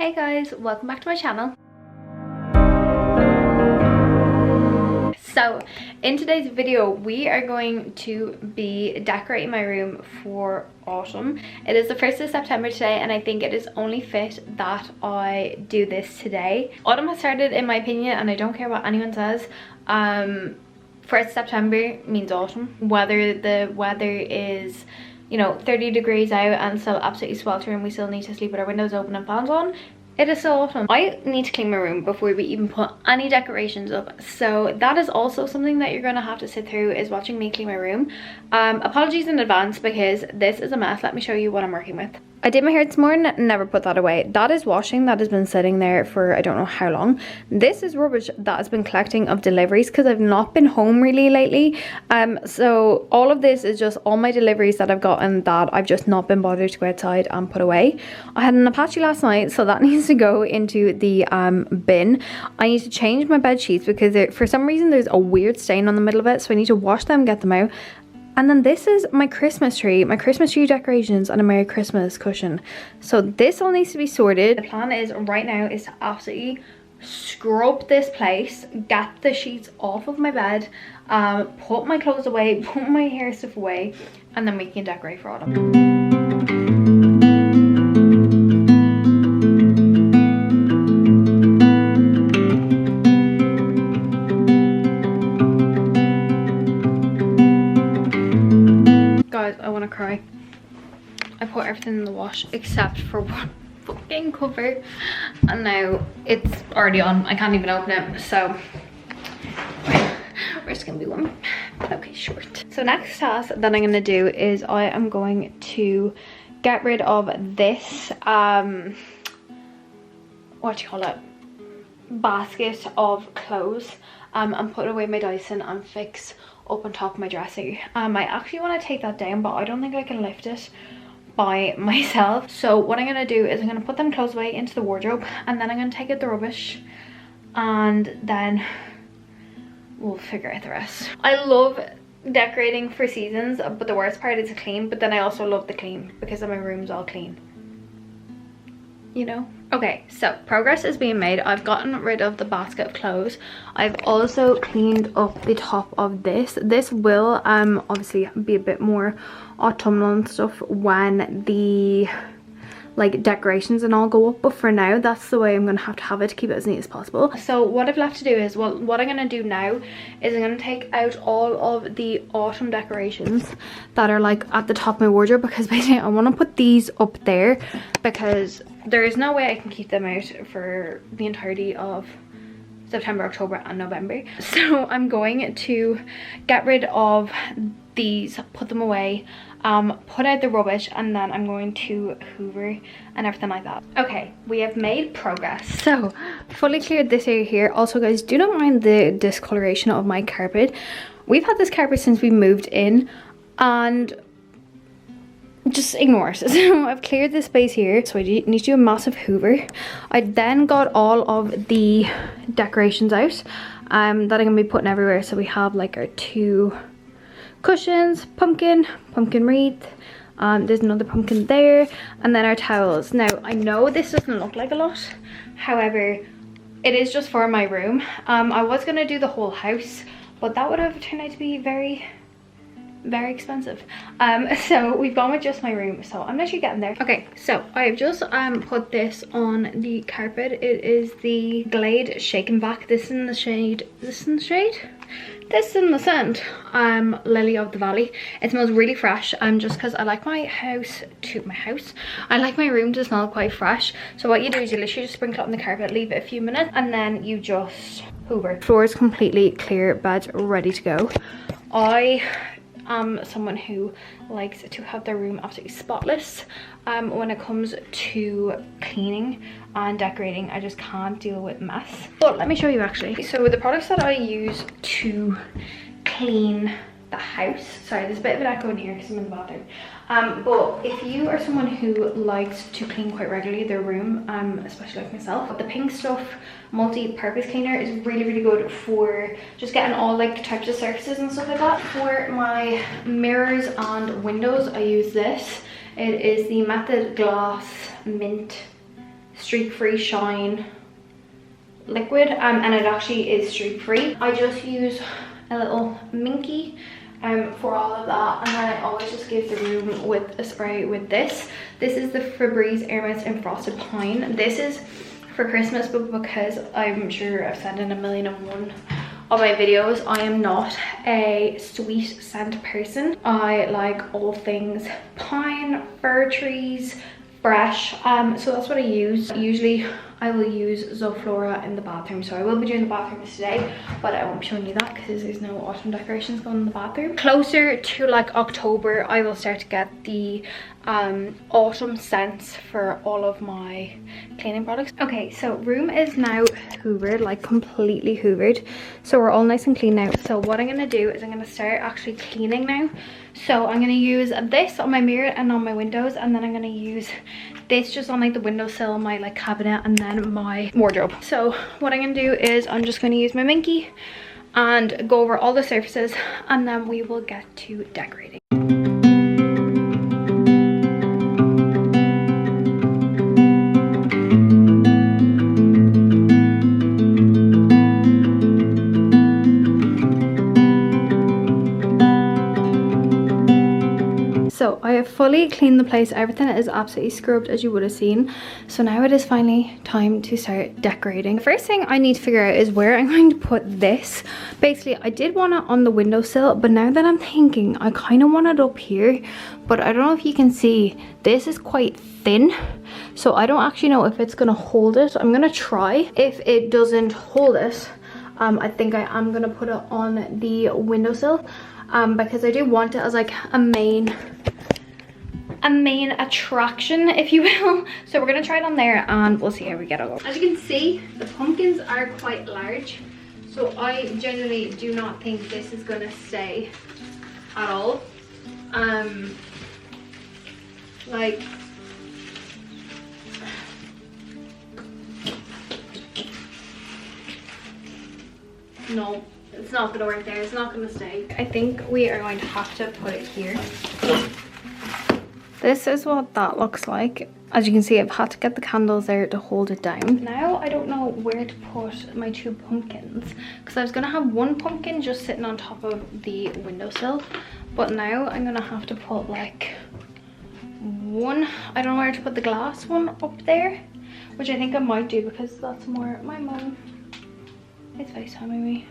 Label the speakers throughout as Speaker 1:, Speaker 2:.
Speaker 1: Hey guys, welcome back to my channel. So in today's video we are going to be decorating my room for autumn. It is the 1st of September today and I think it is only fit that I do this today. Autumn has started in my opinion and I don't care what anyone says. 1st September means autumn. Whether the weather is, you know, 30 degrees out and still absolutely sweltering, we still need to sleep with our windows open and fans on, it is still autumn. I need to clean my room before we even put any decorations up, so that is also something that you're gonna have to sit through, is watching me clean my room. Apologies in advance because this is a mess. Let me show you what I'm working with. I did my hair this morning, never put that away. That is washing that has been sitting there for I don't know how long. This is rubbish that has been collecting of deliveries because I've not been home really lately. So all of this is just all my deliveries that I've gotten that I've just not been bothered to go outside and put away. I had an Apache last night, so that needs to go into the bin. I need to change my bed sheets because for some reason there's a weird stain on the middle of it, so I need to wash them, get them out. And then this is my Christmas tree decorations and a Merry Christmas cushion. So this all needs to be sorted. The plan is right now is to absolutely scrub this place, get the sheets off of my bed, put my clothes away, put my hair stuff away, and then we can decorate for autumn. Guys, I want to cry. I put everything in the wash except for one fucking cover and now it's already on. I can't even open it, so we're just gonna be one okay short. So next task that I'm gonna do is I am going to get rid of this what do you call it, basket of clothes and put away my Dyson and fix up on top of my dresser. I actually want to take that down, but I don't think I can lift it by myself. So what I'm going to do is I'm going to put them clothes away into the wardrobe and then I'm going to take out the rubbish and then we'll figure out the rest. I love decorating for seasons, but the worst part is the clean, but then I also love the clean because then my room's all clean, you know. Okay, so progress is being made. I've gotten rid of the basket of clothes. I've also cleaned up the top of this. This will obviously be a bit more autumnal and stuff when the like decorations and all go up, but for now that's the way I'm gonna have it to keep it as neat as possible. So what I've left to do is, well, what I'm gonna do now is I'm gonna take out all of the autumn decorations that are like at the top of my wardrobe, because basically I want to put these up there because there is no way I can keep them out for the entirety of September, October and November. So I'm going to get rid of these, put them away, put out the rubbish, and then I'm going to hoover and everything like that. Okay, we have made progress. So fully cleared this area here. Also guys, do not mind the discoloration of my carpet. We've had this carpet since we moved in and just ignore it. So I've cleared this space here, so I need to do a massive hoover. I then got all of the decorations out that I'm gonna be putting everywhere. So we have like our 2 cushions, pumpkin wreath, there's another pumpkin there, and then our towels. Now I know this doesn't look like a lot, however it is just for my room. I was gonna do the whole house, but that would have turned out to be very expensive. So we've gone with just my room, so I'm actually getting there. Okay, so I've just put this on the carpet. It is the Glade Shake and Vac. This is in the scent Lily of the Valley. It smells really fresh, just because I like my I like my room to smell quite fresh. So what you do is you literally just sprinkle it on the carpet, leave it a few minutes, and then you just hoover. Floor is completely clear, bed ready to go. I am someone who likes to have their room absolutely spotless. When it comes to cleaning and decorating, I just can't deal with mess. But let me show you actually. So the products that I use to clean the house, sorry there's a bit of an echo in here because I'm in the bathroom, but if you are someone who likes to clean quite regularly their room, especially like myself, the Pink Stuff multi-purpose cleaner is really good for just getting all like types of surfaces and stuff like that. For my mirrors and windows I use this. It is the Method Glass Mint streak free shine liquid, and it actually is streak free. I just use a little minky for all of that, and then I always just give the room with a spray with this. This is the Febreze Air Mist in Frosted Pine. This is for Christmas, but because I'm sure I've said in 1,000,001 of my videos, I am not a sweet scent person. I like all things pine, fir trees, fresh, so that's what I use. Usually I will use Zoflora in the bathroom, so I will be doing the bathrooms today, but I won't be showing you that because there's no autumn decorations going in the bathroom. Closer to like October, I will start to get the autumn scents for all of my cleaning products. Okay, so room is now hoovered, like completely hoovered, so we're all nice and clean now. So what I'm gonna do is I'm gonna start actually cleaning now. So I'm gonna use this on my mirror and on my windows, and then I'm gonna use this just on like the windowsill, my like cabinet, and then my wardrobe. So what I'm gonna do is I'm just gonna use my minky and go over all the surfaces, and then we will get to decorating. So I have fully cleaned the place. Everything is absolutely scrubbed, as you would have seen. So now it is finally time to start decorating. The first thing I need to figure out is where I'm going to put this. Basically, I did want it on the windowsill, but now that I'm thinking, I kind of want it up here. But I don't know if you can see, this is quite thin. So I don't actually know if it's going to hold it. I'm going to try. If it doesn't hold it, I think I am going to put it on the windowsill. Because I do want it as like a main attraction, if you will. So we're gonna try it on there and we'll see how we get on. As you can see, the pumpkins are quite large, so I genuinely do not think this is gonna stay at all. Like, no, it's not gonna work there. It's not gonna stay. I think we are going to have to put it here. This is what that looks like. As you can see, I've had to get the candles there to hold it down. Now I don't know where to put my two pumpkins, because I was gonna have one pumpkin just sitting on top of the windowsill, but now I'm gonna have to put like one. I don't know where to put the glass one up there, which I think I might do because that's more my mum. It's FaceTiming me.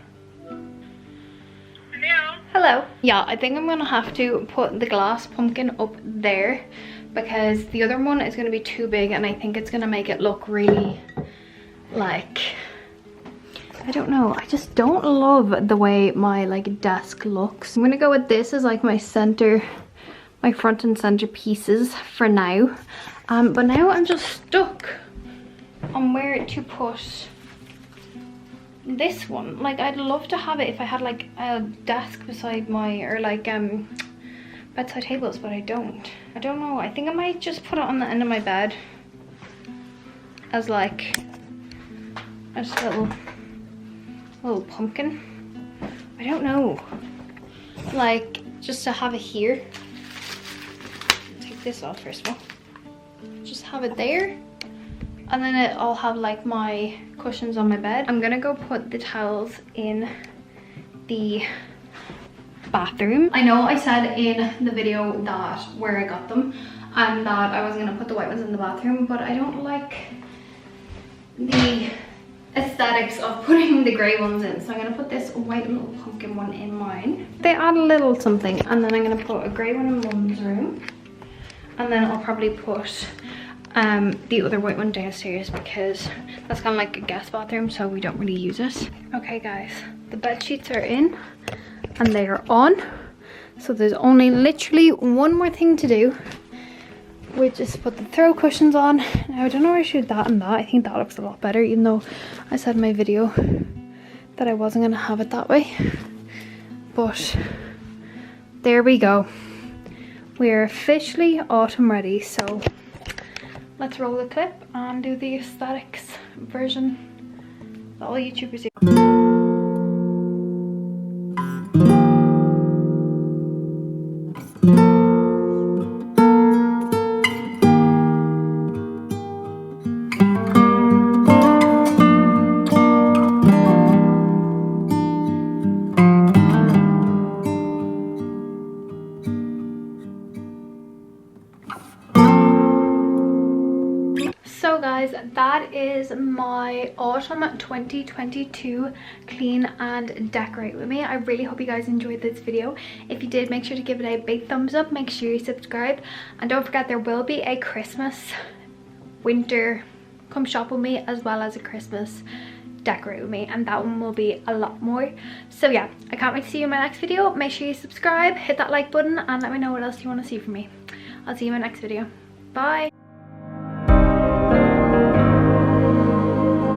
Speaker 1: Hello. Yeah, I think I'm gonna have to put the glass pumpkin up there because the other one is gonna be too big, and I think it's gonna make it look really like, I don't know, I just don't love the way my like desk looks. I'm gonna go with this as like my center, my front and center pieces for now. But now I'm just stuck on where to put this one. Like, I'd love to have it if I had like a desk beside my, or like bedside tables, but I don't know. I think I might just put it on the end of my bed as like just a little pumpkin. I don't know, like just to have it here. Take this off first of all. Just have it there, and then I'll have like my cushions on my bed. I'm gonna go put the towels in the bathroom. I know I said in the video that where I got them and that I was gonna put the white ones in the bathroom, but I don't like the aesthetics of putting the grey ones in, so I'm gonna put this white little pumpkin one in mine. They add a little something, and then I'm gonna put a grey one in Mum's room, and then I'll probably put the other white one downstairs because that's kind of like a guest bathroom, so we don't really use it. Okay guys, the bed sheets are in and they are on, so there's only literally one more thing to do, which is put the throw cushions on. Now I don't know where I should that and that. I think that looks a lot better, even though I said in my video that I wasn't gonna have it that way, but there we go. We're officially autumn ready, so let's roll the clip and do the aesthetics version that all YouTubers do. guys, that is my autumn 2022 clean and decorate with me. I really hope you guys enjoyed this video. If you did, make sure to give it a big thumbs up, make sure you subscribe, and don't forget there will be a Christmas, winter, come shop with me, as well as a Christmas decorate with me, and that one will be a lot more. So yeah, I can't wait to see you in my next video. Make sure you subscribe, hit that like button, and let me know what else you want to see from me. I'll see you in my next video. Bye.